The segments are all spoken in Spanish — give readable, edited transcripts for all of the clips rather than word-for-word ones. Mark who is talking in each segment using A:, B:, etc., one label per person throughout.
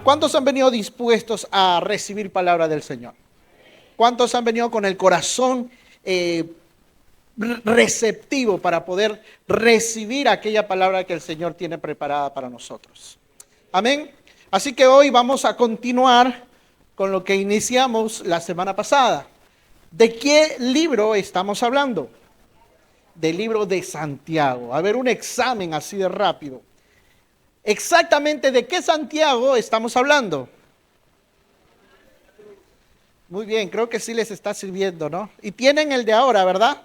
A: ¿Cuántos han venido dispuestos a recibir palabra del Señor? ¿Cuántos han venido con el corazón receptivo para poder recibir aquella palabra que el Señor tiene preparada para nosotros? Amén. Así que hoy vamos a continuar con lo que iniciamos la semana pasada. ¿De qué libro estamos hablando? Del libro de Santiago. A ver, un examen así de rápido. Exactamente de qué Santiago estamos hablando. Muy bien, creo que sí les está sirviendo, ¿no? Y tienen el de ahora, ¿verdad?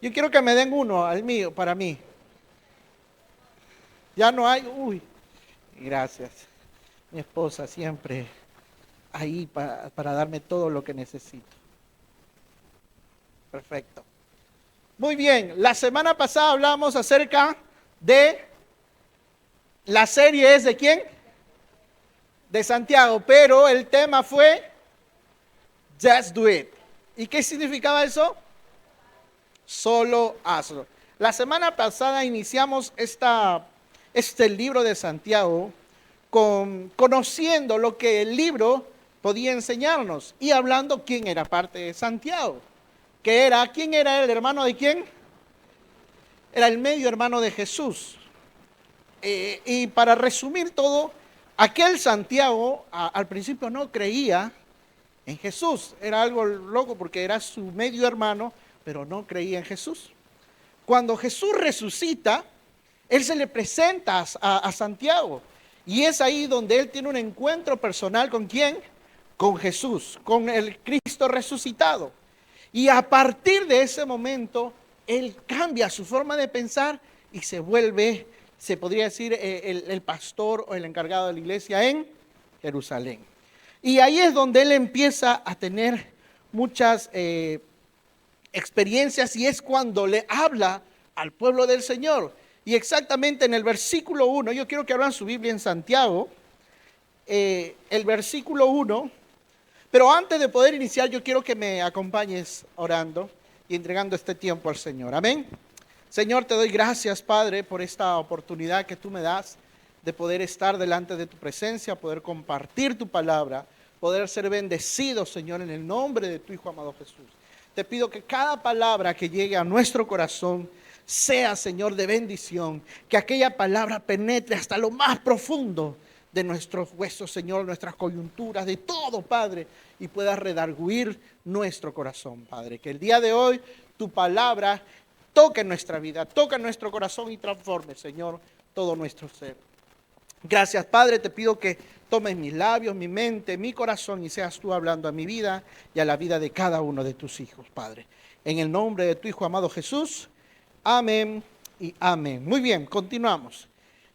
A: Yo quiero que me den uno al mío, para mí. Ya no hay, gracias. Mi esposa siempre ahí para darme todo lo que necesito. Perfecto. Muy bien, la semana pasada hablamos acerca de la serie es de quién? De Santiago, pero el tema fue Just Do It. ¿Y qué significaba eso? Solo hazlo. La semana pasada iniciamos este libro de Santiago conociendo lo que el libro podía enseñarnos y hablando quién era parte de Santiago. ¿Quién era el hermano de quién? Era el medio hermano de Jesús. Y para resumir todo, aquel Santiago al principio no creía en Jesús. Era algo loco porque era su medio hermano, pero no creía en Jesús. Cuando Jesús resucita, él se le presenta a Santiago. Y es ahí donde él tiene un encuentro personal ¿con quién? Con Jesús, con el Cristo resucitado. Y a partir de ese momento, él cambia su forma de pensar y se vuelve, se podría decir, el pastor o el encargado de la iglesia en Jerusalén. Y ahí es donde él empieza a tener muchas experiencias y es cuando le habla al pueblo del Señor. Y exactamente en el versículo 1, yo quiero que abran su Biblia en Santiago, el versículo 1, pero antes de poder iniciar yo quiero que me acompañes orando y entregando este tiempo al Señor. Amén. Señor, te doy gracias, Padre, por esta oportunidad que tú me das de poder estar delante de tu presencia, poder compartir tu palabra, poder ser bendecido, Señor, en el nombre de tu Hijo amado Jesús. Te pido que cada palabra que llegue a nuestro corazón sea, Señor, de bendición, que aquella palabra penetre hasta lo más profundo de nuestros huesos, Señor, nuestras coyunturas, de todo, Padre, y pueda redarguir nuestro corazón, Padre. Que el día de hoy tu palabra toque nuestra vida, toque nuestro corazón y transforme, Señor, todo nuestro ser. Gracias, Padre, te pido que tomes mis labios, mi mente, mi corazón y seas tú hablando a mi vida y a la vida de cada uno de tus hijos, Padre. En el nombre de tu Hijo amado Jesús, amén y amén. Muy bien, continuamos.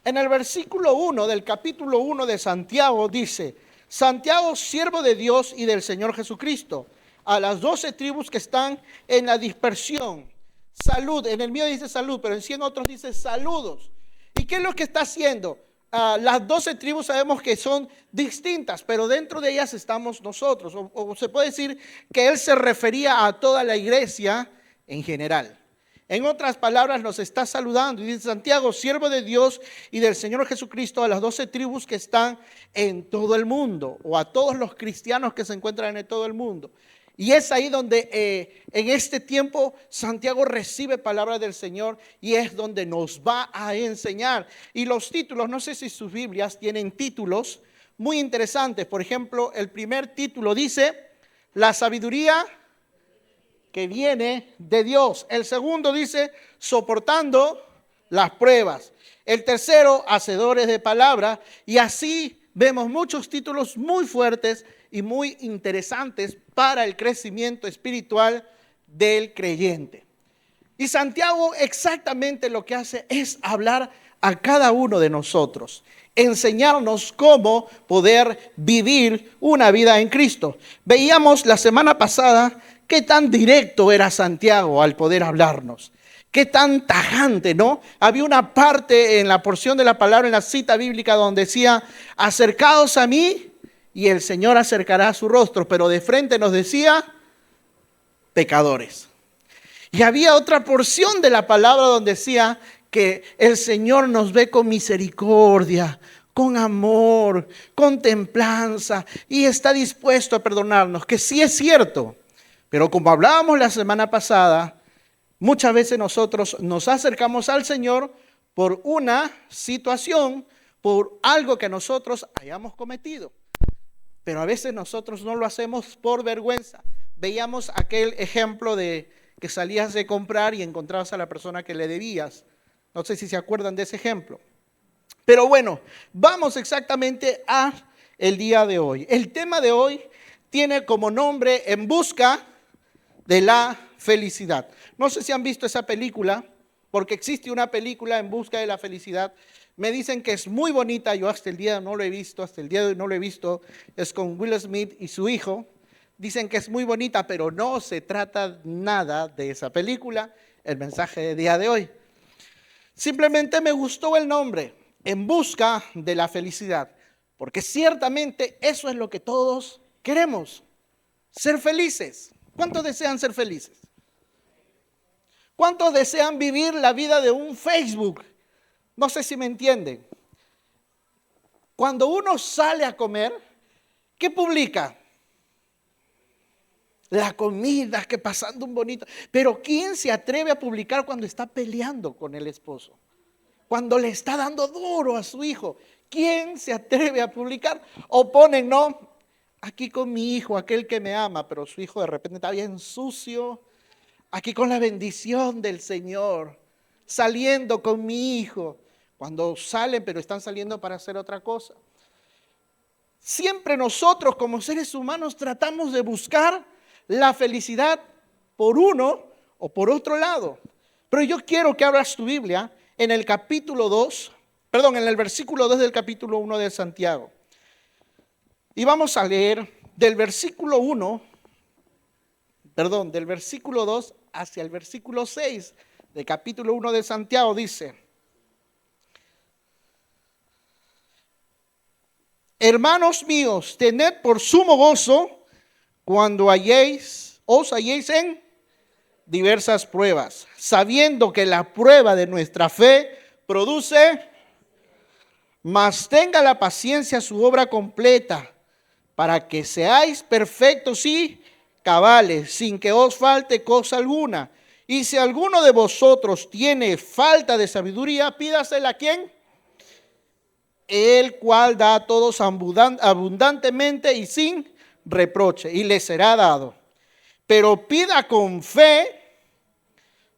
A: En el versículo 1 del capítulo 1 de Santiago dice: Santiago, siervo de Dios y del Señor Jesucristo, a las 12 tribus que están en la dispersión. Salud, en el mío dice salud, pero en 100 otros dice saludos. ¿Y qué es lo que está haciendo? Las 12 tribus sabemos que son distintas, pero dentro de ellas estamos nosotros. O se puede decir que él se refería a toda la iglesia en general. En otras palabras, nos está saludando y dice: Santiago, siervo de Dios y del Señor Jesucristo, a las 12 tribus que están en todo el mundo, o a todos los cristianos que se encuentran en todo el mundo. Y es ahí donde en este tiempo Santiago recibe palabra del Señor y es donde nos va a enseñar. Y los títulos, no sé si sus Biblias tienen títulos muy interesantes. Por ejemplo, el primer título dice: la sabiduría que viene de Dios. El segundo dice: soportando las pruebas. El tercero: hacedores de palabra. Y así vemos muchos títulos muy fuertes y muy interesantes para el crecimiento espiritual del creyente. Y Santiago exactamente lo que hace es hablar a cada uno de nosotros, enseñarnos cómo poder vivir una vida en Cristo. Veíamos la semana pasada qué tan directo era Santiago al poder hablarnos. Qué tan tajante, ¿no? Había una parte en la porción de la palabra, en la cita bíblica, donde decía: acercaos a mí y el Señor acercará su rostro. Pero de frente nos decía: pecadores. Y había otra porción de la palabra donde decía que el Señor nos ve con misericordia, con amor, con templanza y está dispuesto a perdonarnos, que sí es cierto. Pero como hablábamos la semana pasada, muchas veces nosotros nos acercamos al Señor por una situación, por algo que nosotros hayamos cometido. Pero a veces nosotros no lo hacemos por vergüenza. Veíamos aquel ejemplo de que salías de comprar y encontrabas a la persona que le debías. No sé si se acuerdan de ese ejemplo. Pero bueno, vamos exactamente a el día de hoy. El tema de hoy tiene como nombre En busca de la felicidad. No sé si han visto esa película, porque existe una película En busca de la felicidad. Me dicen que es muy bonita, yo hasta el día no lo he visto, hasta el día de hoy no lo he visto. Es con Will Smith y su hijo. Dicen que es muy bonita, pero no se trata nada de esa película, el mensaje del día de hoy. Simplemente me gustó el nombre, En busca de la felicidad, porque ciertamente eso es lo que todos queremos, ser felices. ¿Cuántos desean ser felices? ¿Cuántos desean vivir la vida de un Facebook? No sé si me entienden. Cuando uno sale a comer, ¿qué publica? La comida, que pasando un bonito. Pero ¿quién se atreve a publicar cuando está peleando con el esposo? Cuando le está dando duro a su hijo. ¿Quién se atreve a publicar? O ponen, no, aquí con mi hijo, aquel que me ama, pero su hijo de repente está bien sucio. Aquí con la bendición del Señor, saliendo con mi hijo. Cuando salen, pero están saliendo para hacer otra cosa. Siempre nosotros como seres humanos tratamos de buscar la felicidad por uno o por otro lado. Pero yo quiero que abras tu Biblia en el capítulo 2, en el versículo 2 del capítulo 1 de Santiago. Y vamos a leer del versículo 2 hacia el versículo 6 del capítulo 1 de Santiago. Dice: hermanos míos, tened por sumo gozo cuando os halléis en diversas pruebas, sabiendo que la prueba de nuestra fe produce, mas tenga la paciencia su obra completa, para que seáis perfectos y cabales, sin que os falte cosa alguna. Y si alguno de vosotros tiene falta de sabiduría, pídasela a ¿quién? El cual da a todos abundantemente y sin reproche, y le será dado. Pero pida con fe,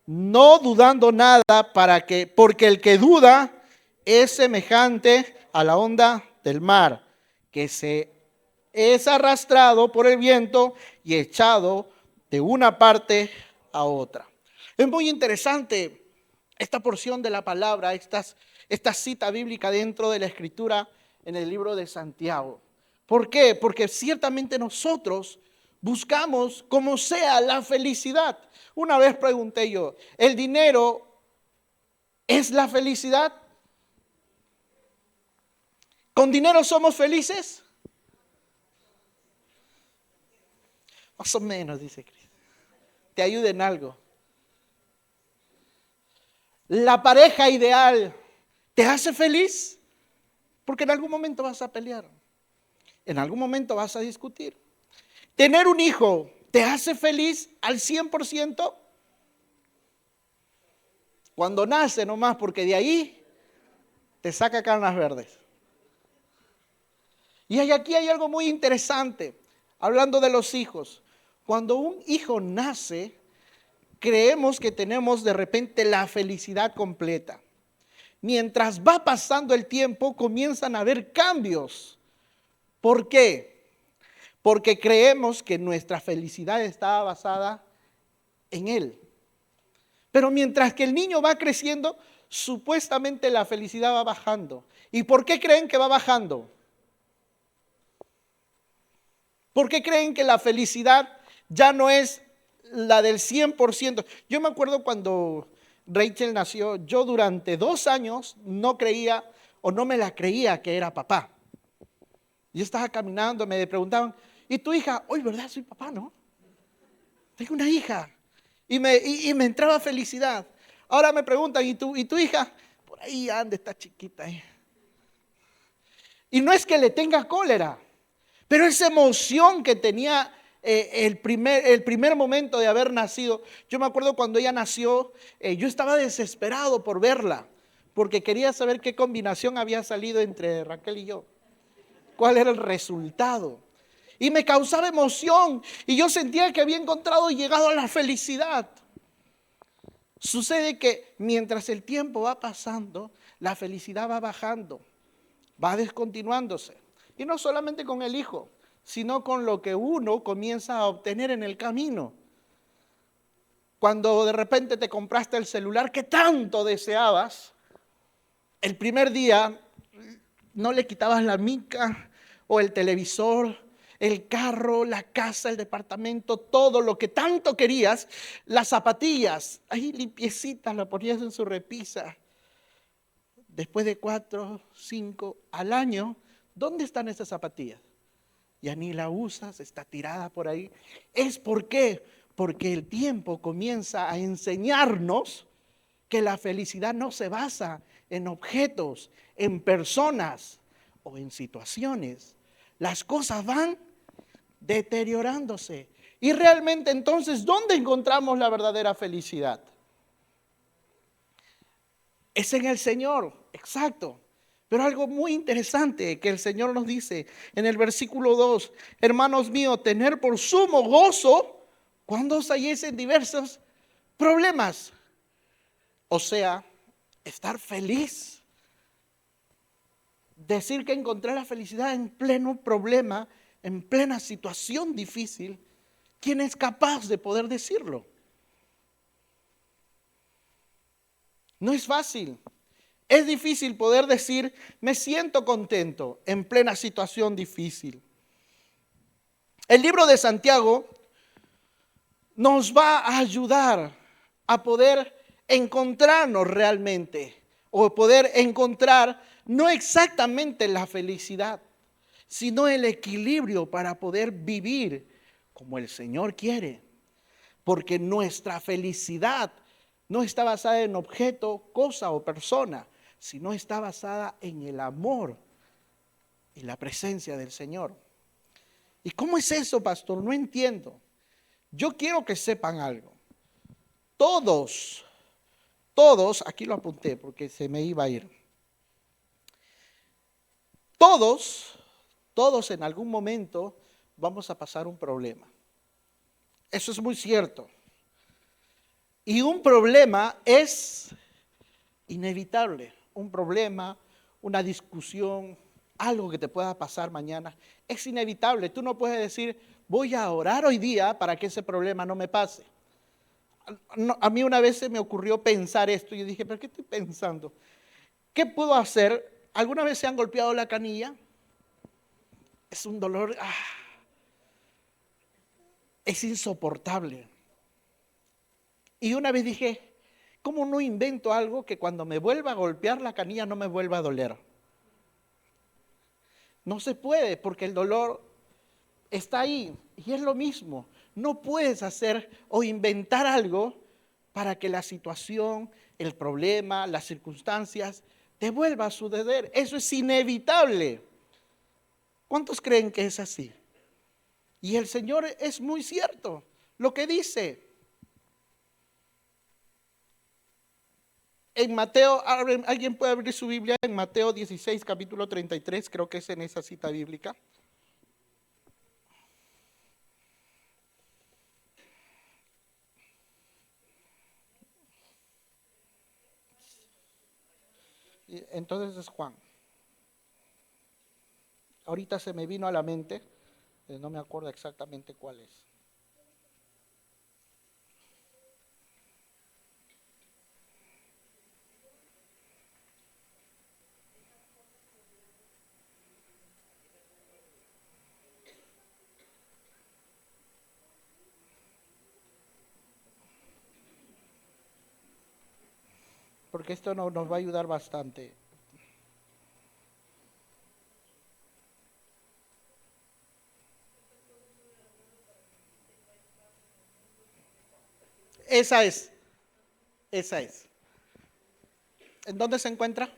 A: no dudando nada, porque el que duda es semejante a la onda del mar, que se es arrastrado por el viento y echado de una parte a otra. Es muy interesante esta porción de la palabra, esta cita bíblica dentro de la Escritura en el libro de Santiago. ¿Por qué? Porque ciertamente nosotros buscamos como sea la felicidad. Una vez pregunté yo, ¿el dinero es la felicidad? ¿Con dinero somos felices? Más o menos, dice Cristo. Te ayuda en algo. La pareja ideal te hace feliz, porque en algún momento vas a pelear, en algún momento vas a discutir. Tener un hijo te hace feliz al 100%. Cuando nace nomás, porque de ahí te saca canas verdes. Y aquí hay algo muy interesante, hablando de los hijos. Cuando un hijo nace, creemos que tenemos de repente la felicidad completa. Mientras va pasando el tiempo, comienzan a haber cambios. ¿Por qué? Porque creemos que nuestra felicidad está basada en él. Pero mientras que el niño va creciendo, supuestamente la felicidad va bajando. ¿Y por qué creen que va bajando? ¿Por qué creen que la felicidad ya no es la del 100%? Yo me acuerdo cuando Rachel nació, yo durante 2 años no creía o no me la creía que era papá. Yo estaba caminando, me preguntaban, ¿y tu hija? Hoy, ¿verdad? Soy papá, ¿no? Tengo una hija. Y me entraba felicidad. Ahora me preguntan, ¿y tu hija? Por ahí anda, está chiquita. Y no es que le tenga cólera, pero esa emoción que tenía el primer momento de haber nacido. Yo me acuerdo cuando ella nació, yo estaba desesperado por verla, porque quería saber qué combinación había salido entre Raquel y yo. ¿Cuál era el resultado? Y me causaba emoción y yo sentía que había encontrado y llegado a la felicidad. Sucede que mientras el tiempo va pasando, la felicidad va bajando, va descontinuándose. Y no solamente con el hijo, sino con lo que uno comienza a obtener en el camino. Cuando de repente te compraste el celular que tanto deseabas, el primer día no le quitabas la mica o el televisor, el carro, la casa, el departamento, todo lo que tanto querías, las zapatillas, ahí limpiecitas, las ponías en su repisa. Después de 4, 5 al año, ¿dónde están esas zapatillas? Ya ni la usas, está tirada por ahí. ¿Es por qué? Porque el tiempo comienza a enseñarnos que la felicidad no se basa en objetos, en personas o en situaciones. Las cosas van deteriorándose. Y realmente entonces, ¿dónde encontramos la verdadera felicidad? Es en el Señor, exacto. Pero algo muy interesante que el Señor nos dice en el versículo 2, hermanos míos, tener por sumo gozo cuando os halléis en diversos problemas. O sea, estar feliz. Decir que encontré la felicidad en pleno problema, en plena situación difícil. ¿Quién es capaz de poder decirlo? No es fácil. Es difícil poder decir, me siento contento en plena situación difícil. El libro de Santiago nos va a ayudar a poder encontrarnos realmente, o poder encontrar no exactamente la felicidad, sino el equilibrio para poder vivir como el Señor quiere. Porque nuestra felicidad no está basada en objeto, cosa o persona, sino está basada en el amor y la presencia del Señor. ¿Y cómo es eso, pastor? No entiendo. Yo quiero que sepan algo. Todos, aquí lo apunté porque se me iba a ir. Todos en algún momento vamos a pasar un problema. Eso es muy cierto. Y un problema es inevitable. Un problema, una discusión, algo que te pueda pasar mañana, es inevitable. Tú no puedes decir, voy a orar hoy día para que ese problema no me pase. No, a mí una vez se me ocurrió pensar esto y yo dije, ¿pero qué estoy pensando? ¿Qué puedo hacer? ¿Alguna vez se han golpeado la canilla? Es un dolor, es insoportable. Y una vez dije, ¿cómo no invento algo que cuando me vuelva a golpear la canilla no me vuelva a doler? No se puede porque el dolor está ahí y es lo mismo. No puedes hacer o inventar algo para que la situación, el problema, las circunstancias te vuelva a suceder. Eso es inevitable. ¿Cuántos creen que es así? Y el Señor es muy cierto lo que dice. En Mateo, ¿alguien puede abrir su Biblia? En Mateo 16, capítulo 33, creo que es en esa cita bíblica. Entonces es Juan. Ahorita se me vino a la mente, no me acuerdo exactamente cuál es. Porque esto nos va a ayudar bastante. Esa es. ¿En dónde se encuentra?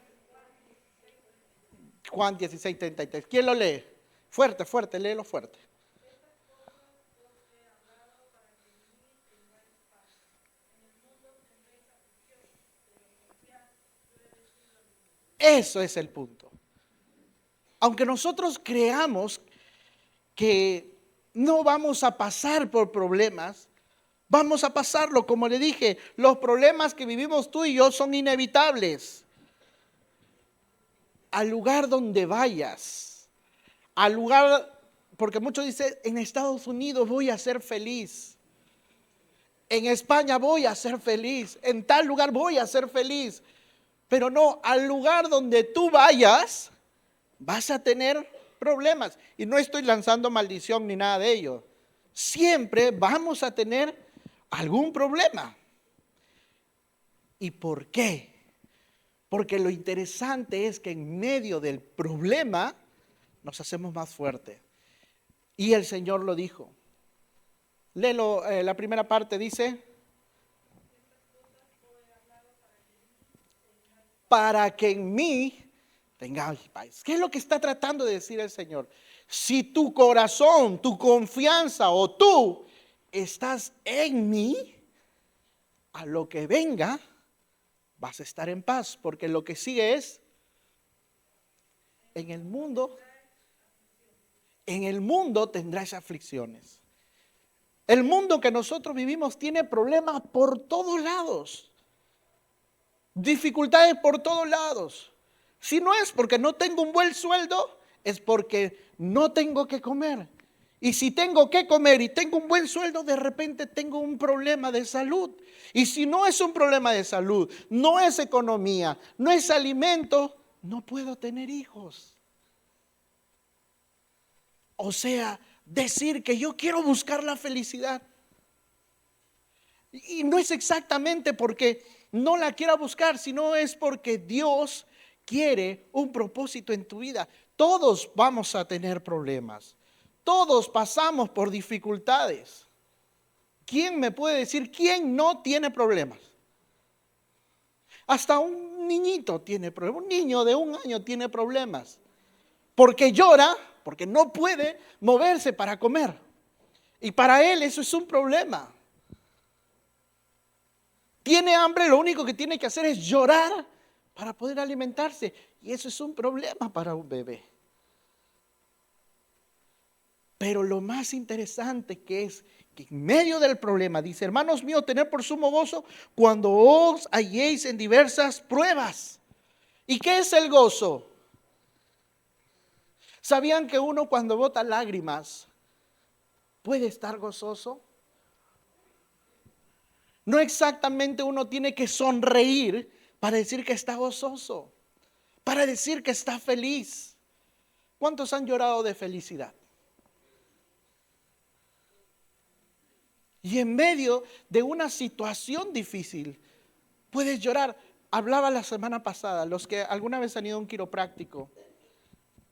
A: Juan 16:33. ¿Quién lo lee? Fuerte, fuerte, léelo fuerte. Eso es el punto. Aunque nosotros creamos que no vamos a pasar por problemas, vamos a pasarlo. Como le dije, los problemas que vivimos tú y yo son inevitables. Al lugar donde vayas, al lugar, porque muchos dicen, en Estados Unidos voy a ser feliz, en España voy a ser feliz, en tal lugar voy a ser feliz, pero no, al lugar donde tú vayas, vas a tener problemas. Y no estoy lanzando maldición ni nada de ello. Siempre vamos a tener algún problema. ¿Y por qué? Porque lo interesante es que en medio del problema nos hacemos más fuertes. Y el Señor lo dijo. Léelo, la primera parte dice, para que en mí tengáis paz. ¿Qué es lo que está tratando de decir el Señor? Si tu corazón, tu confianza o tú estás en mí, a lo que venga, vas a estar en paz, porque lo que sigue es, en el mundo tendrás aflicciones. El mundo que nosotros vivimos tiene problemas por todos lados, dificultades por todos lados. Si no es porque no tengo un buen sueldo, es porque no tengo que comer. Y si tengo que comer y tengo un buen sueldo, de repente tengo un problema de salud. Y si no es un problema de salud, no es economía, no es alimento, no puedo tener hijos. O sea, decir que yo quiero buscar la felicidad. Y no es exactamente porque no la quiera buscar, sino es porque Dios quiere un propósito en tu vida. Todos vamos a tener problemas. Todos pasamos por dificultades. ¿Quién me puede decir quién no tiene problemas? Hasta un niñito tiene problemas. Un niño de 1 año tiene problemas. Porque llora, porque no puede moverse para comer. Y para él eso es un problema. Tiene hambre, lo único que tiene que hacer es llorar para poder alimentarse. Y eso es un problema para un bebé. Pero lo más interesante que es que en medio del problema, dice, hermanos míos, tened por sumo gozo cuando os halléis en diversas pruebas. ¿Y qué es el gozo? ¿Sabían que uno cuando bota lágrimas puede estar gozoso? No exactamente uno tiene que sonreír para decir que está gozoso, para decir que está feliz. ¿Cuántos han llorado de felicidad? Y en medio de una situación difícil, puedes llorar. Hablaba la semana pasada, los que alguna vez han ido a un quiropráctico,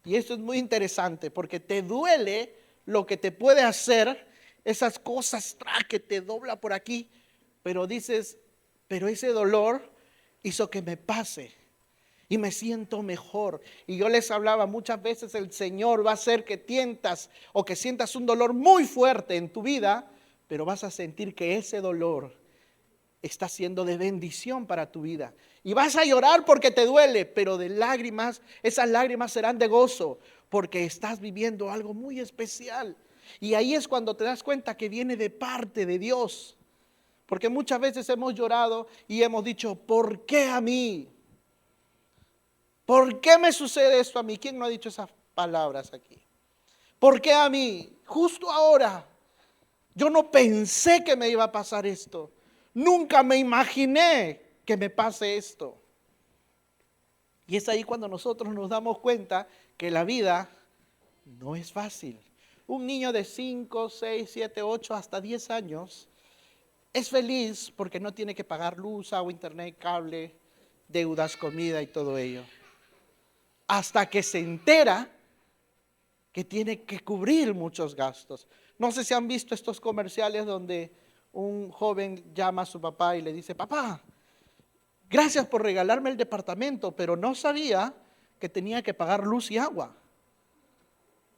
A: y esto es muy interesante porque te duele lo que te puede hacer, esas cosas que te dobla por aquí, pero dices, pero ese dolor hizo que me pase y me siento mejor. Y yo les hablaba, muchas veces el Señor va a hacer que tientas o que sientas un dolor muy fuerte en tu vida, pero vas a sentir que ese dolor está siendo de bendición para tu vida. Y vas a llorar porque te duele, pero de lágrimas, esas lágrimas serán de gozo, porque estás viviendo algo muy especial. Y ahí es cuando te das cuenta que viene de parte de Dios. Porque muchas veces hemos llorado y hemos dicho, ¿por qué a mí? ¿Por qué me sucede esto a mí? ¿Quién no ha dicho esas palabras aquí? ¿Por qué a mí? Justo ahora. Yo no pensé que me iba a pasar esto. Nunca me imaginé que me pase esto. Y es ahí cuando nosotros nos damos cuenta que la vida no es fácil. Un niño de 5, 6, 7, 8, hasta 10 años es feliz porque no tiene que pagar luz, agua, internet, cable, deudas, comida y todo ello. Hasta que se entera que tiene que cubrir muchos gastos. No sé si han visto estos comerciales donde un joven llama a su papá y le dice, papá, gracias por regalarme el departamento, pero no sabía que tenía que pagar luz y agua.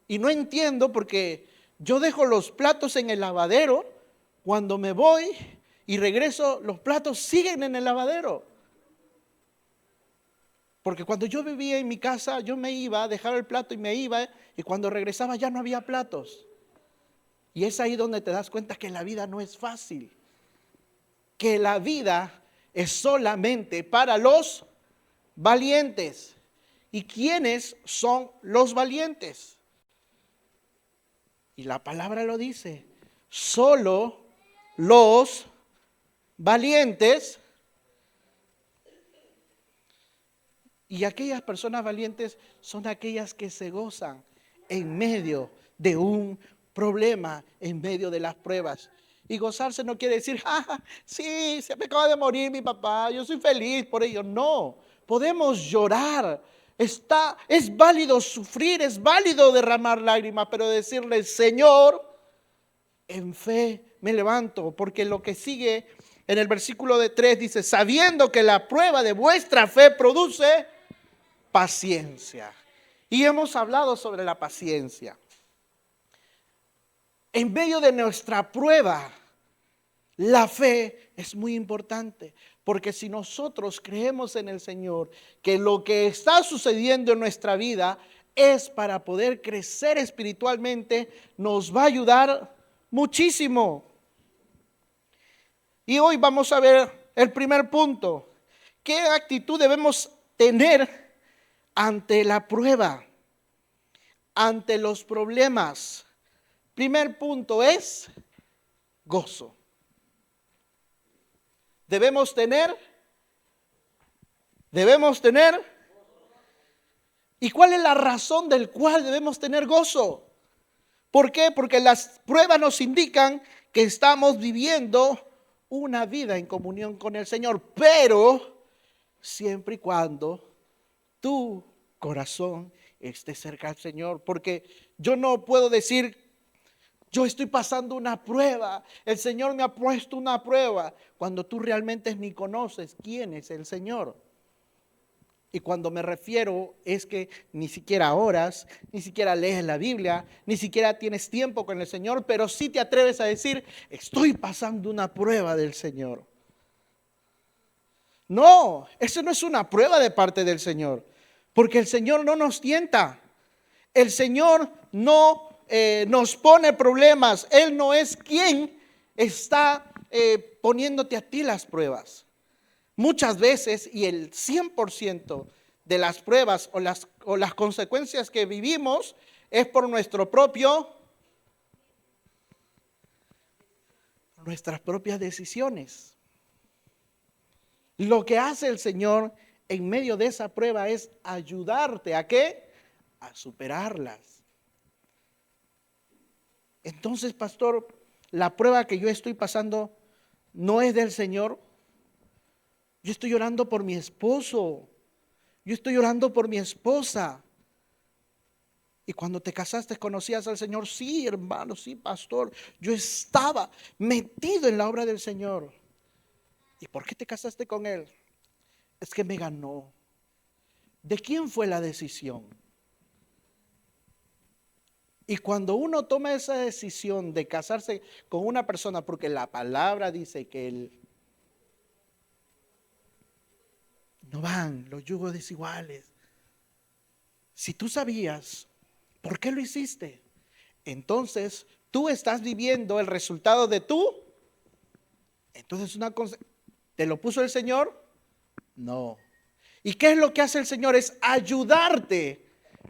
A: Y no entiendo porque yo dejo los platos en el lavadero, cuando me voy y regreso, los platos siguen en el lavadero. Porque cuando yo vivía en mi casa, yo me iba, dejaba el plato y me iba, y cuando regresaba ya no había platos. Y es ahí donde te das cuenta que la vida no es fácil, que la vida es solamente para los valientes. ¿Y quiénes son los valientes? Y la palabra lo dice, solo los valientes. Y aquellas personas valientes son aquellas que se gozan en medio de un problema, en medio de las pruebas. Y gozarse no quiere decir, sí, se me acaba de morir mi papá, yo soy feliz por ello. No, podemos llorar. Es válido sufrir, es válido derramar lágrimas, pero decirle, Señor, en fe me levanto, porque lo que sigue en el versículo de 3 dice, sabiendo que la prueba de vuestra fe produce paciencia. Y hemos hablado sobre la paciencia. En medio de nuestra prueba, la fe es muy importante, porque si nosotros creemos en el Señor, que lo que está sucediendo en nuestra vida es para poder crecer espiritualmente, nos va a ayudar muchísimo. Y hoy vamos a ver el primer punto. ¿Qué actitud debemos tener ante la prueba, ante los problemas? Primer punto es gozo. Debemos tener. ¿Y cuál es la razón del cual debemos tener gozo? ¿Por qué? Porque las pruebas nos indican que estamos viviendo una vida en comunión con el Señor, pero siempre y cuando tu corazón esté cerca al Señor, porque yo no puedo decir, yo estoy pasando una prueba, el Señor me ha puesto una prueba, cuando tú realmente ni conoces quién es el Señor. Y cuando me refiero es que ni siquiera oras, ni siquiera lees la Biblia, ni siquiera tienes tiempo con el Señor, pero sí te atreves a decir, estoy pasando una prueba del Señor. No, eso no es una prueba de parte del Señor, porque el Señor no nos tienta. El Señor no nos pone problemas. Él no es quien está poniéndote a ti las pruebas. Muchas veces, y el 100% de las pruebas o las consecuencias que vivimos es por nuestras propias decisiones. Lo que hace el Señor en medio de esa prueba es ayudarte ¿a qué? A superarlas. Entonces, pastor, la prueba que yo estoy pasando no es del Señor. Yo estoy orando por mi esposo. Yo estoy orando por mi esposa. Y cuando te casaste, ¿conocías al Señor? Sí, hermano, sí, pastor. Yo estaba metido en la obra del Señor. ¿Y por qué te casaste con él? Es que me ganó. ¿De quién fue la decisión? Y cuando uno toma esa decisión de casarse con una persona, porque la palabra dice que él no van los yugos desiguales. Si tú sabías por qué lo hiciste, entonces tú estás viviendo el resultado de tú. Entonces ¿te lo puso el Señor? No. ¿Y qué es lo que hace el Señor? Es ayudarte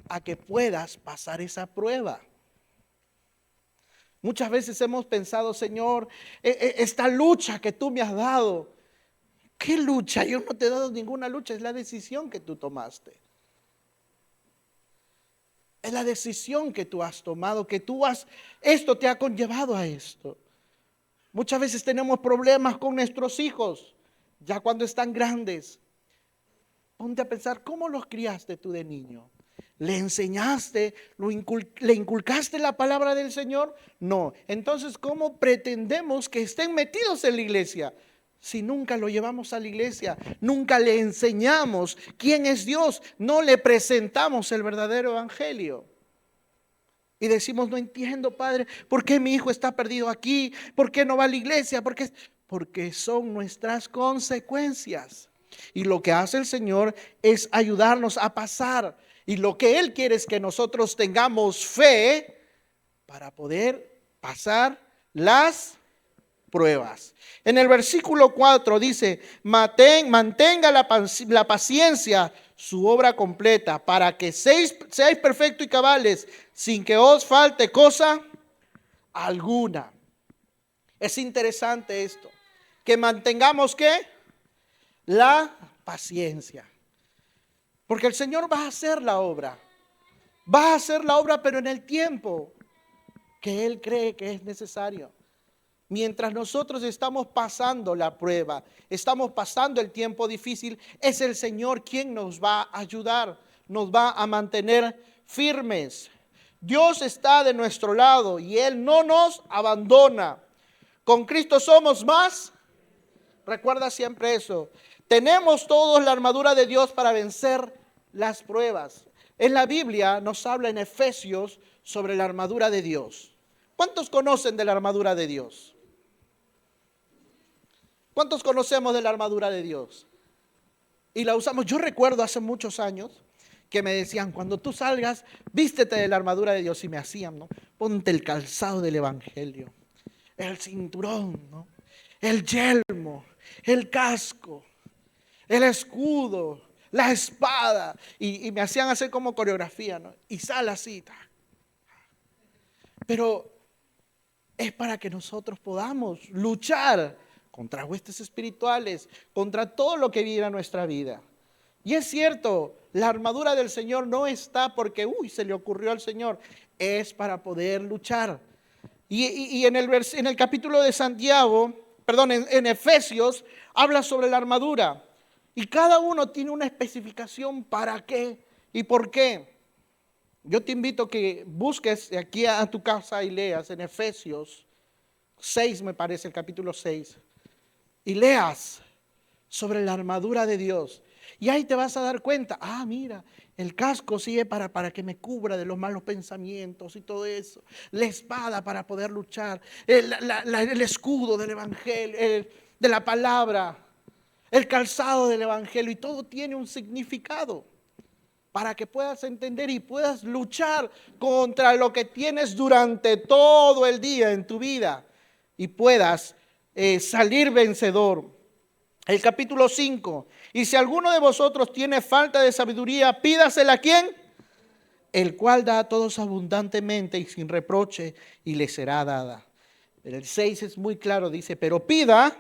A: a que puedas pasar esa prueba. Muchas veces hemos pensado, Señor, esta lucha que tú me has dado. ¿Qué lucha? Yo no te he dado ninguna lucha, es la decisión que tú tomaste. Es la decisión que tú has tomado, esto te ha conllevado a esto. Muchas veces tenemos problemas con nuestros hijos, ya cuando están grandes. Ponte a pensar, ¿cómo los criaste tú de niño? ¿Le enseñaste, le inculcaste la palabra del Señor? No. Entonces, ¿cómo pretendemos que estén metidos en la iglesia? si nunca lo llevamos a la iglesia, nunca le enseñamos quién es Dios, no le presentamos el verdadero evangelio? Y decimos, no entiendo, Padre, ¿por qué mi hijo está perdido aquí? ¿Por qué no va a la iglesia? Porque son nuestras consecuencias. Y lo que hace el Señor es ayudarnos a pasar. Y lo que Él quiere es que nosotros tengamos fe para poder pasar las pruebas. En el versículo 4 dice, mantenga la paciencia, su obra completa, para que seáis perfectos y cabales, sin que os falte cosa alguna. Es interesante esto, que mantengamos ¿qué? La paciencia. Porque el Señor va a hacer la obra. Va a hacer la obra, pero en el tiempo que Él cree que es necesario. Mientras nosotros estamos pasando la prueba, estamos pasando el tiempo difícil, es el Señor quien nos va a ayudar, nos va a mantener firmes. Dios está de nuestro lado y Él no nos abandona. Con Cristo somos más. Recuerda siempre eso. Tenemos todos la armadura de Dios para vencer las pruebas. En la Biblia nos habla en Efesios sobre la armadura de Dios. ¿Cuántos conocen de la armadura de Dios? ¿Cuántos conocemos de la armadura de Dios? Y la usamos. Yo recuerdo hace muchos años que me decían, cuando tú salgas, vístete de la armadura de Dios. Y me hacían, ¿no? Ponte el calzado del evangelio, el cinturón, ¿no? El yelmo, el casco, el escudo, la espada. Y me hacían hacer como coreografía, ¿no? Y sal así. Pero es para que nosotros podamos luchar contra huestes espirituales, contra todo lo que viene a nuestra vida. Y es cierto, la armadura del Señor no está porque, se le ocurrió al Señor, es para poder luchar. Y en el capítulo de Santiago, en Efesios, habla sobre la armadura. Y cada uno tiene una especificación para qué y por qué. Yo te invito a que busques aquí a tu casa y leas en Efesios 6, me parece, el capítulo 6. Y leas sobre la armadura de Dios. Y ahí te vas a dar cuenta, mira, el casco sirve para que me cubra de los malos pensamientos y todo eso. La espada para poder luchar. El escudo del evangelio, de la palabra. El calzado del evangelio. Y todo tiene un significado para que puedas entender y puedas luchar contra lo que tienes durante todo el día en tu vida. Y puedas salir vencedor. El capítulo 5. Y si alguno de vosotros tiene falta de sabiduría, pídasela ¿a quién? El cual da a todos abundantemente y sin reproche, y le será dada. El 6 es muy claro, dice, pero pida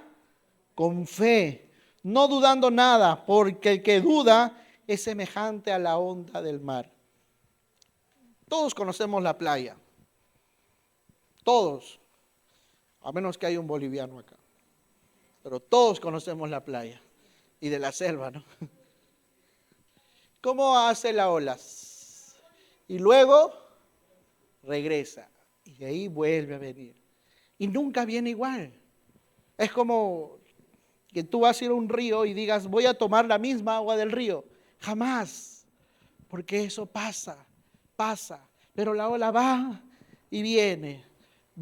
A: con fe, no dudando nada, porque el que duda es semejante a la onda del mar. Todos conocemos la playa. Todos. A menos que haya un boliviano acá. Pero todos conocemos la playa y de la selva, ¿no? ¿Cómo hace la ola? Y luego regresa y de ahí vuelve a venir. Y nunca viene igual. Es como que tú vas a ir a un río y digas, voy a tomar la misma agua del río. Jamás, porque eso pasa. Pero la ola va y viene.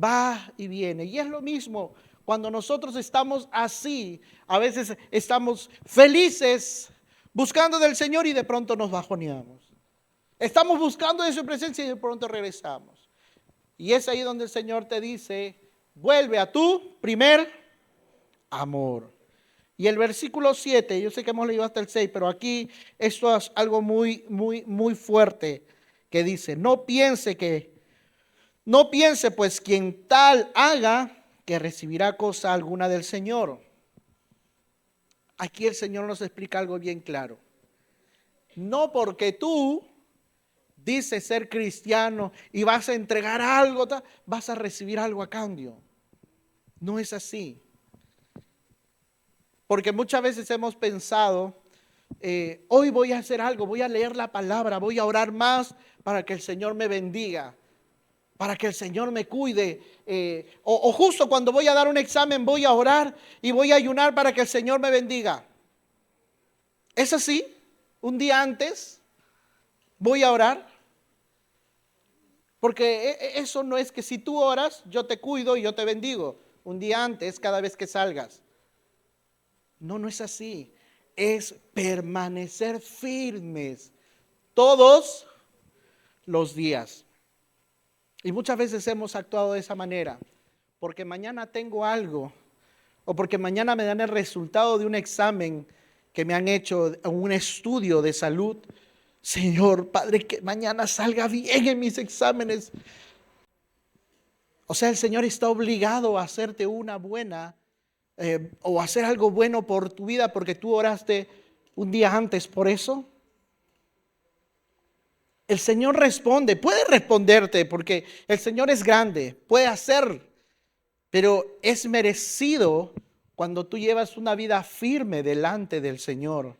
A: Va y viene. Y es lo mismo cuando nosotros estamos así. A veces estamos felices buscando del Señor y de pronto nos bajoneamos. Estamos buscando de su presencia y de pronto regresamos. Y es ahí donde el Señor te dice, vuelve a tu primer amor. Y el versículo 7, yo sé que hemos leído hasta el 6, pero aquí esto es algo muy, muy, muy fuerte que dice, no piense pues quien tal haga que recibirá cosa alguna del Señor. Aquí el Señor nos explica algo bien claro. No porque tú dices ser cristiano y vas a entregar algo, vas a recibir algo a cambio. No es así. Porque muchas veces hemos pensado, hoy voy a hacer algo, voy a leer la palabra, voy a orar más para que el Señor me bendiga. para que el Señor me cuide. O justo cuando voy a dar un examen voy a orar y voy a ayunar para que el Señor me bendiga. ¿Es así? Un día antes voy a orar. Porque eso no es que si tú oras, yo te cuido y yo te bendigo. Un día antes, cada vez que salgas. No, no es así. Es permanecer firmes todos los días. Y muchas veces hemos actuado de esa manera. Porque mañana tengo algo. O porque mañana me dan el resultado de un examen que me han hecho, un estudio de salud. Señor, Padre, que mañana salga bien en mis exámenes. O sea, el Señor está obligado a hacerte una buena o hacer algo bueno por tu vida porque tú oraste un día antes por eso. El Señor responde, puede responderte porque el Señor es grande, puede hacer, pero es merecido cuando tú llevas una vida firme delante del Señor,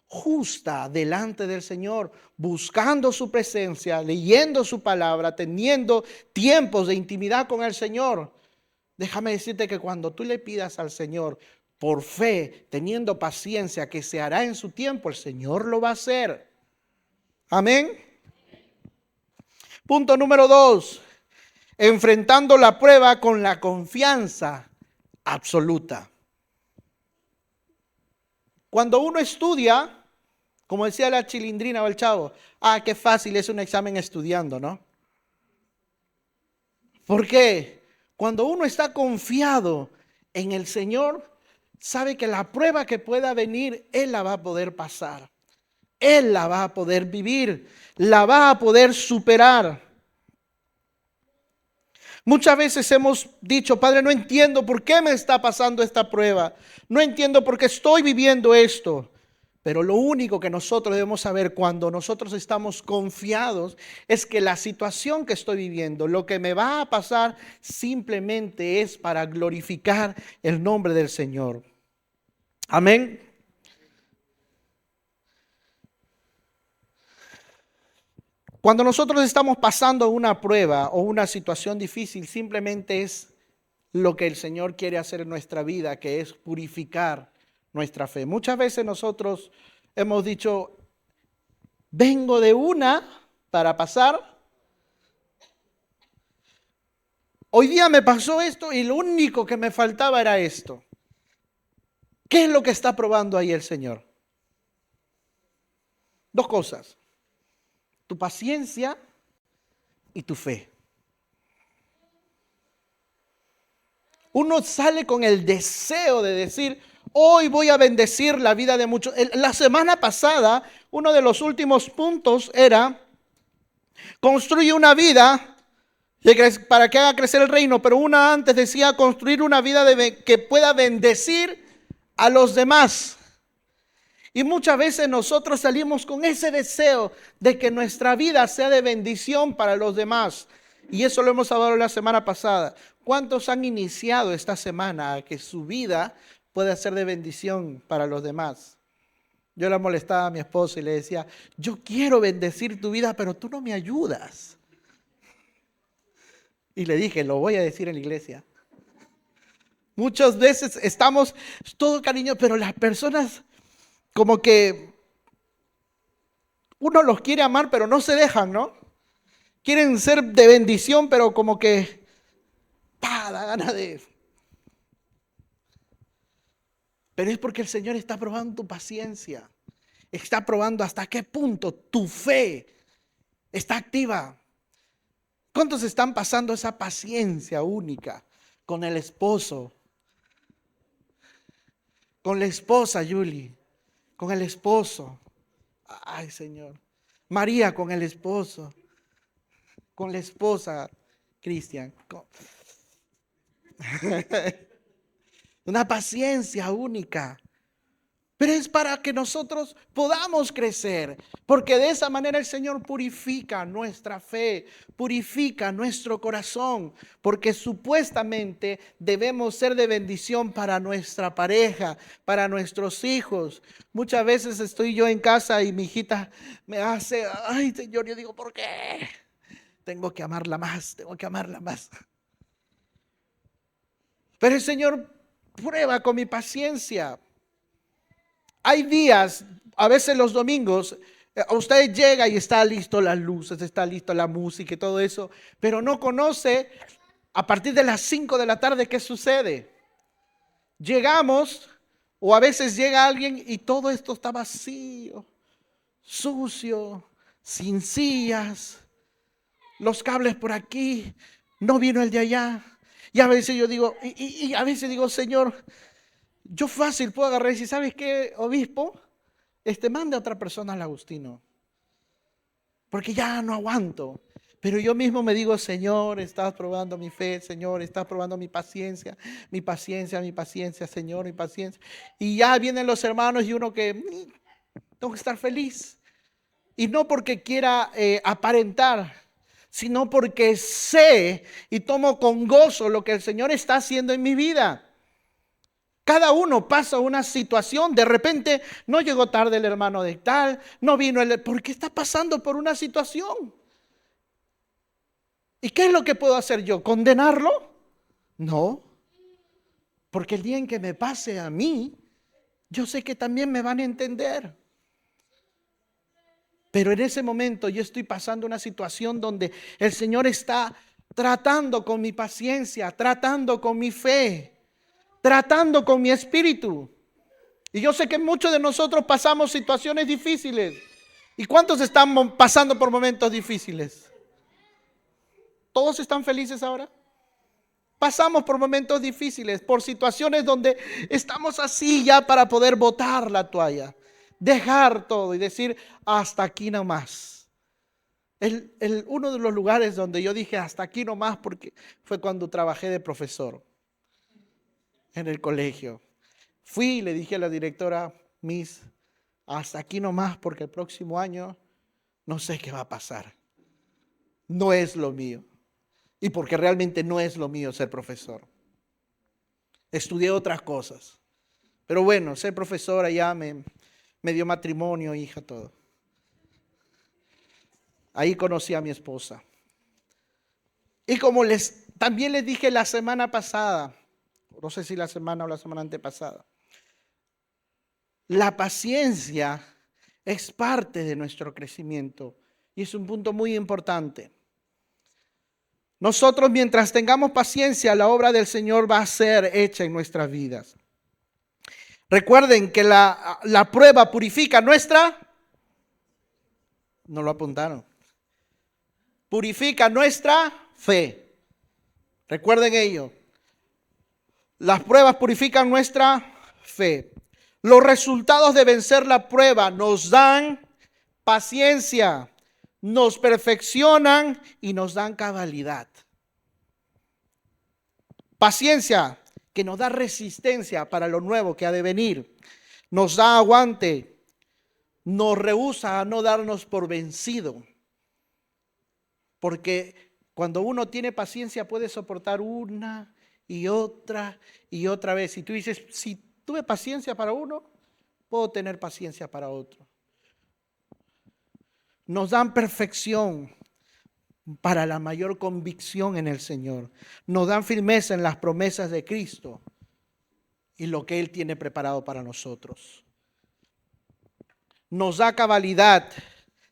A: justa delante del Señor, buscando su presencia, leyendo su palabra, teniendo tiempos de intimidad con el Señor. Déjame decirte que cuando tú le pidas al Señor por fe, teniendo paciencia, que se hará en su tiempo, el Señor lo va a hacer. Amén. Punto número 2. Enfrentando la prueba con la confianza absoluta. Cuando uno estudia, como decía la chilindrina o el chavo, qué fácil es un examen estudiando, ¿no? ¿Por qué? Cuando uno está confiado en el Señor, sabe que la prueba que pueda venir, Él la va a poder pasar. Él la va a poder vivir, la va a poder superar. Muchas veces hemos dicho, Padre, no entiendo por qué me está pasando esta prueba. No entiendo por qué estoy viviendo esto. Pero lo único que nosotros debemos saber cuando nosotros estamos confiados es que la situación que estoy viviendo, lo que me va a pasar, simplemente es para glorificar el nombre del Señor. Amén. Cuando nosotros estamos pasando una prueba o una situación difícil, simplemente es lo que el Señor quiere hacer en nuestra vida, que es purificar nuestra fe. Muchas veces nosotros hemos dicho, vengo de una para pasar. Hoy día me pasó esto y lo único que me faltaba era esto. ¿Qué es lo que está probando ahí el Señor? Dos cosas. Tu paciencia y tu fe. Uno sale con el deseo de decir, hoy voy a bendecir la vida de muchos. La semana pasada, uno de los últimos puntos era, construye una vida para que haga crecer el reino, pero una antes decía, construir una vida que pueda bendecir a los demás. Y muchas veces nosotros salimos con ese deseo de que nuestra vida sea de bendición para los demás. Y eso lo hemos hablado la semana pasada. ¿Cuántos han iniciado esta semana a que su vida pueda ser de bendición para los demás? Yo le molestaba a mi esposa y le decía, yo quiero bendecir tu vida, pero tú no me ayudas. Y le dije, lo voy a decir en la iglesia. Muchas veces estamos todo cariño, pero las personas como que uno los quiere amar, pero no se dejan, ¿no? Quieren ser de bendición, pero como que da ganas de... Pero es porque el Señor está probando tu paciencia. Está probando hasta qué punto tu fe está activa. ¿Cuántos están pasando esa paciencia única con el esposo? Con la esposa, Julie. Con el esposo. Ay, Señor. María con el esposo. Con la esposa, Cristian. Una paciencia única. Pero es para que nosotros podamos crecer, porque de esa manera el Señor purifica nuestra fe, purifica nuestro corazón, porque supuestamente debemos ser de bendición para nuestra pareja, para nuestros hijos. Muchas veces estoy yo en casa y mi hijita me hace, ay Señor, yo digo, ¿por qué? tengo que amarla más, tengo que amarla más. Pero el Señor prueba con mi paciencia. Hay días, a veces los domingos, usted llega y está listo las luces, está listo la música y todo eso, pero no conoce a partir de las 5 de la tarde qué sucede. Llegamos o a veces llega alguien y todo esto está vacío, sucio, sin sillas, los cables por aquí, no vino el de allá. Y a veces yo digo, y a veces digo, Señor, yo fácil puedo agarrar y decir, ¿sabes qué, obispo? Mande a otra persona al Agustino, porque ya no aguanto. Pero yo mismo me digo, Señor, estás probando mi fe, Señor, estás probando mi paciencia, Señor, mi paciencia. Y ya vienen los hermanos y uno que tengo que estar feliz. Y no porque quiera aparentar, sino porque sé y tomo con gozo lo que el Señor está haciendo en mi vida. Cada uno pasa una situación, de repente no llegó tarde el hermano de tal, no vino ¿por qué está pasando por una situación? ¿Y qué es lo que puedo hacer yo? ¿Condenarlo? No, porque el día en que me pase a mí, yo sé que también me van a entender. Pero en ese momento yo estoy pasando una situación donde el Señor está tratando con mi paciencia, tratando con mi fe, tratando con mi espíritu. Y yo sé que muchos de nosotros pasamos situaciones difíciles. ¿Y cuántos están pasando por momentos difíciles? ¿Todos están felices ahora? Pasamos por momentos difíciles, por situaciones donde estamos así ya para poder botar la toalla, dejar todo y decir hasta aquí nomás. Uno de los lugares donde yo dije hasta aquí nomás porque fue cuando trabajé de profesor en el colegio. Fui y le dije a la directora, Miss, hasta aquí nomás porque el próximo año no sé qué va a pasar. No es lo mío. Y porque realmente no es lo mío ser profesor. Estudié otras cosas. Pero bueno, ser profesora ya me dio matrimonio, hija, todo. Ahí conocí a mi esposa. Y como también les dije la semana pasada, no sé si la semana o la semana antepasada, la paciencia es parte de nuestro crecimiento y es un punto muy importante. Nosotros, mientras tengamos paciencia, la obra del Señor va a ser hecha en nuestras vidas. Recuerden que la prueba purifica nuestra, no lo apuntaron, purifica nuestra fe. Recuerden ello. Las pruebas purifican nuestra fe. Los resultados de vencer la prueba nos dan paciencia, nos perfeccionan y nos dan cabalidad. Paciencia que nos da resistencia para lo nuevo que ha de venir. Nos da aguante, nos rehúsa a no darnos por vencido. Porque cuando uno tiene paciencia puede soportar una y otra vez. Y tú dices, si tuve paciencia para uno, puedo tener paciencia para otro. Nos dan perfección para la mayor convicción en el Señor. Nos dan firmeza en las promesas de Cristo y lo que Él tiene preparado para nosotros. Nos da cabalidad,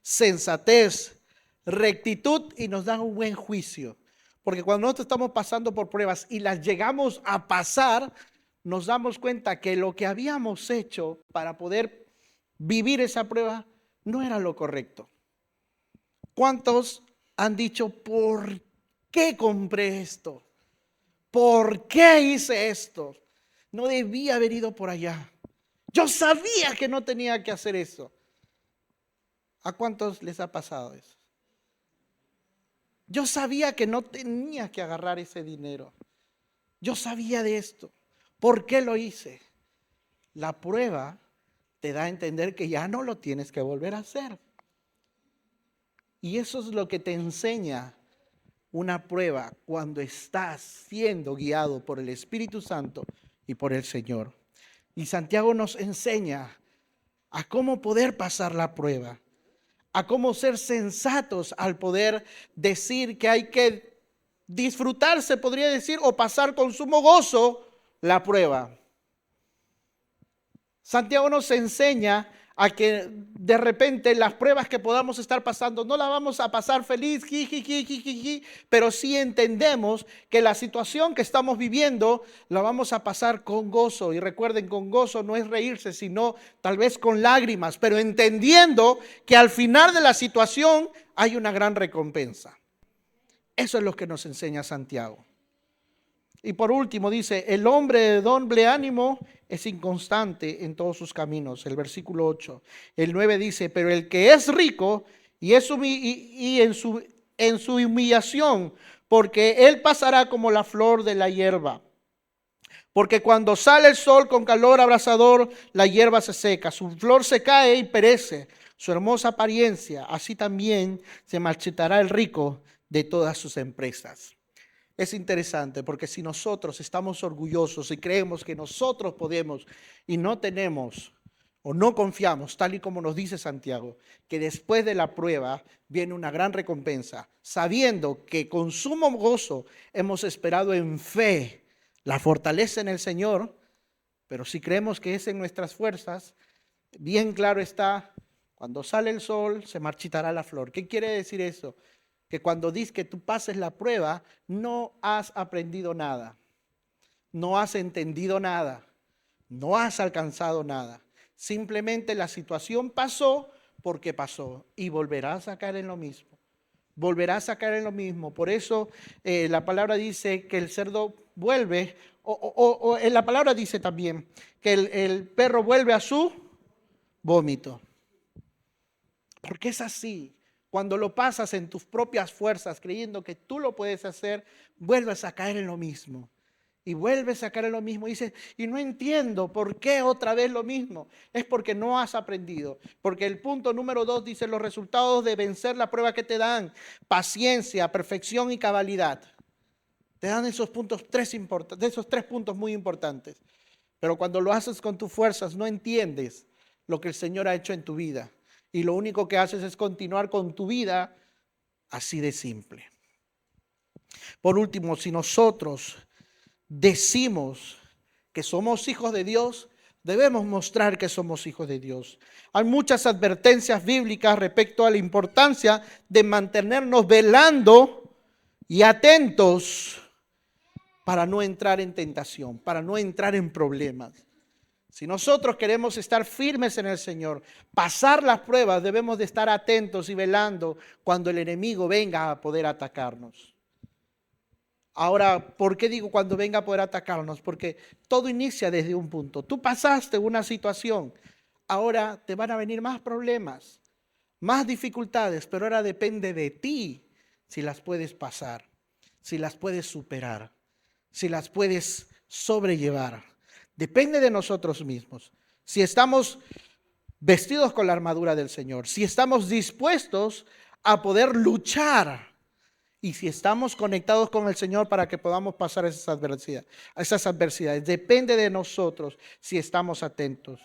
A: sensatez, rectitud y nos da un buen juicio. Porque cuando nosotros estamos pasando por pruebas y las llegamos a pasar, nos damos cuenta que lo que habíamos hecho para poder vivir esa prueba no era lo correcto. ¿Cuántos han dicho, ¿por qué compré esto? ¿Por qué hice esto? No debía haber ido por allá. Yo sabía que no tenía que hacer eso. ¿A cuántos les ha pasado eso? Yo sabía que no tenía que agarrar ese dinero. Yo sabía de esto. ¿Por qué lo hice? La prueba te da a entender que ya no lo tienes que volver a hacer. Y eso es lo que te enseña una prueba cuando estás siendo guiado por el Espíritu Santo y por el Señor. Y Santiago nos enseña a cómo poder pasar la prueba, a cómo ser sensatos al poder decir que hay que disfrutar, se podría decir, o pasar con sumo gozo la prueba. Santiago nos enseña a que de repente las pruebas que podamos estar pasando no las vamos a pasar feliz, pero sí entendemos que la situación que estamos viviendo la vamos a pasar con gozo. Y recuerden, con gozo no es reírse, sino tal vez con lágrimas, pero entendiendo que al final de la situación hay una gran recompensa. Eso es lo que nos enseña Santiago. Y por último dice, el hombre de doble ánimo es inconstante en todos sus caminos, el versículo 8. El 9 dice, pero el que es rico y en su humillación, porque él pasará como la flor de la hierba. Porque cuando sale el sol con calor abrasador, la hierba se seca, su flor se cae y perece, su hermosa apariencia, así también se marchitará el rico de todas sus empresas. Es interesante porque si nosotros estamos orgullosos y creemos que nosotros podemos y no tenemos o no confiamos, tal y como nos dice Santiago, que después de la prueba viene una gran recompensa, sabiendo que con sumo gozo hemos esperado en fe la fortaleza en el Señor, pero si creemos que es en nuestras fuerzas, bien claro está, cuando sale el sol se marchitará la flor. ¿Qué quiere decir eso? Que cuando dices que tú pases la prueba, no has aprendido nada, no has entendido nada, no has alcanzado nada. Simplemente la situación pasó porque pasó y volverás a caer en lo mismo. Volverás a caer en lo mismo. Por eso la palabra dice que el cerdo vuelve, la palabra dice también que el perro vuelve a su vómito. Porque es así. Cuando lo pasas en tus propias fuerzas, creyendo que tú lo puedes hacer, vuelves a caer en lo mismo. Y vuelves a caer en lo mismo. Y dices, y no entiendo por qué otra vez lo mismo. Es porque no has aprendido. Porque el punto número 2 dice los resultados de vencer la prueba que te dan. Paciencia, perfección y cabalidad. Te dan esos puntos esos tres puntos muy importantes. Pero cuando lo haces con tus fuerzas, no entiendes lo que el Señor ha hecho en tu vida. Y lo único que haces es continuar con tu vida así de simple. Por último, si nosotros decimos que somos hijos de Dios, debemos mostrar que somos hijos de Dios. Hay muchas advertencias bíblicas respecto a la importancia de mantenernos velando y atentos para no entrar en tentación, para no entrar en problemas. Si nosotros queremos estar firmes en el Señor, pasar las pruebas, debemos de estar atentos y velando cuando el enemigo venga a poder atacarnos. Ahora, ¿por qué digo cuando venga a poder atacarnos? Porque todo inicia desde un punto. Tú pasaste una situación, ahora te van a venir más problemas, más dificultades, pero ahora depende de ti si las puedes pasar, si las puedes superar, si las puedes sobrellevar. Depende de nosotros mismos. Si estamos vestidos con la armadura del Señor, si estamos dispuestos a poder luchar y si estamos conectados con el Señor para que podamos pasar esas adversidades. Depende de nosotros si estamos atentos.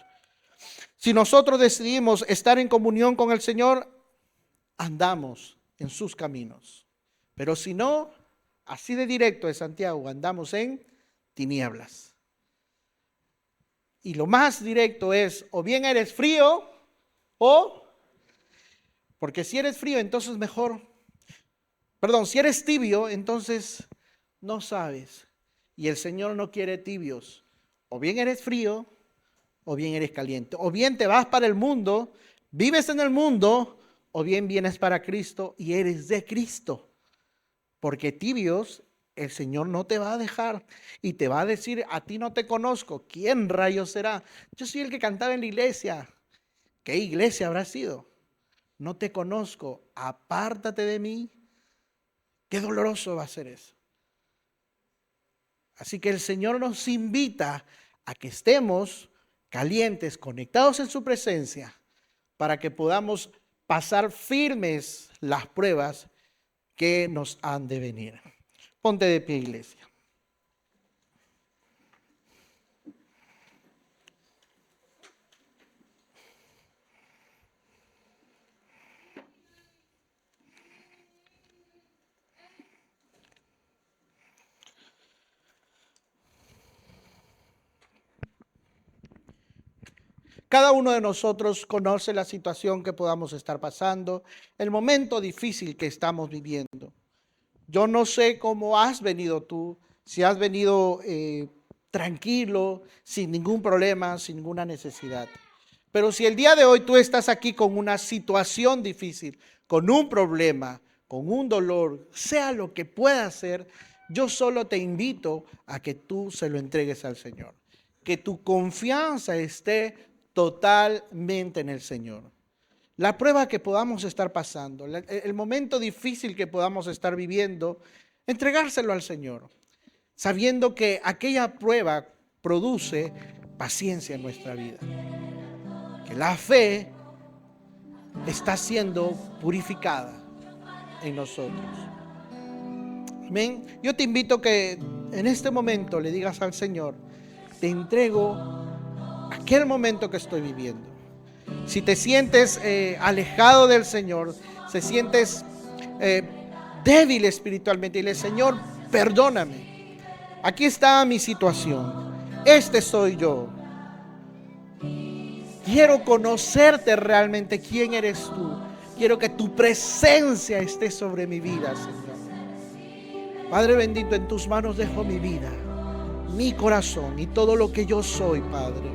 A: Si nosotros decidimos estar en comunión con el Señor, andamos en sus caminos. Pero si no, así de directo de Santiago, andamos en tinieblas. Y lo más directo es, o bien eres frío, porque si eres frío, entonces si eres tibio, entonces no sabes. Y el Señor no quiere tibios. O bien eres frío, o bien eres caliente. O bien te vas para el mundo, vives en el mundo, o bien vienes para Cristo y eres de Cristo. Porque tibios el Señor no te va a dejar y te va a decir, a ti no te conozco. ¿Quién rayos será? Yo soy el que cantaba en la iglesia. ¿Qué iglesia habrá sido? No te conozco, apártate de mí. Qué doloroso va a ser eso. Así que el Señor nos invita a que estemos calientes, conectados en su presencia, para que podamos pasar firmes las pruebas que nos han de venir. Ponte de pie, iglesia. Cada uno de nosotros conoce la situación que podamos estar pasando, el momento difícil que estamos viviendo. Yo no sé cómo has venido tú, si has venido tranquilo, sin ningún problema, sin ninguna necesidad. Pero si el día de hoy tú estás aquí con una situación difícil, con un problema, con un dolor, sea lo que pueda ser, yo solo te invito a que tú se lo entregues al Señor. Que tu confianza esté totalmente en el Señor. La prueba que podamos estar pasando, el momento difícil que podamos estar viviendo, entregárselo al Señor, sabiendo que aquella prueba produce paciencia en nuestra vida. Que la fe está siendo purificada en nosotros. Amén. Yo te invito que en este momento le digas al Señor, te entrego aquel momento que estoy viviendo. Si te sientes alejado del Señor, si sientes débil espiritualmente, dile, Señor, perdóname. Aquí está mi situación. Este soy yo. Quiero conocerte realmente quién eres tú. Quiero que tu presencia esté sobre mi vida, Señor. Padre bendito, en tus manos dejo mi vida, mi corazón y todo lo que yo soy, Padre.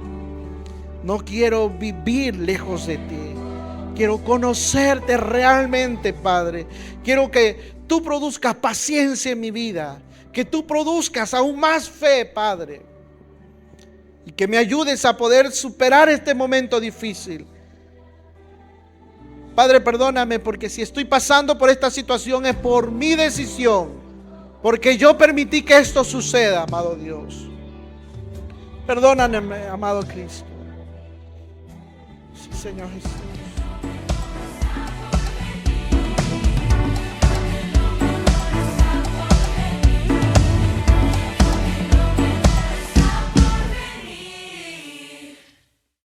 A: No quiero vivir lejos de ti. Quiero conocerte realmente, Padre. Quiero que tú produzcas paciencia en mi vida. Que tú produzcas aún más fe, Padre. Y que me ayudes a poder superar este momento difícil. Padre, perdóname porque si estoy pasando por esta situación es por mi decisión. Porque yo permití que esto suceda, amado Dios. Perdóname, amado Cristo. Sí, Señor Jesús.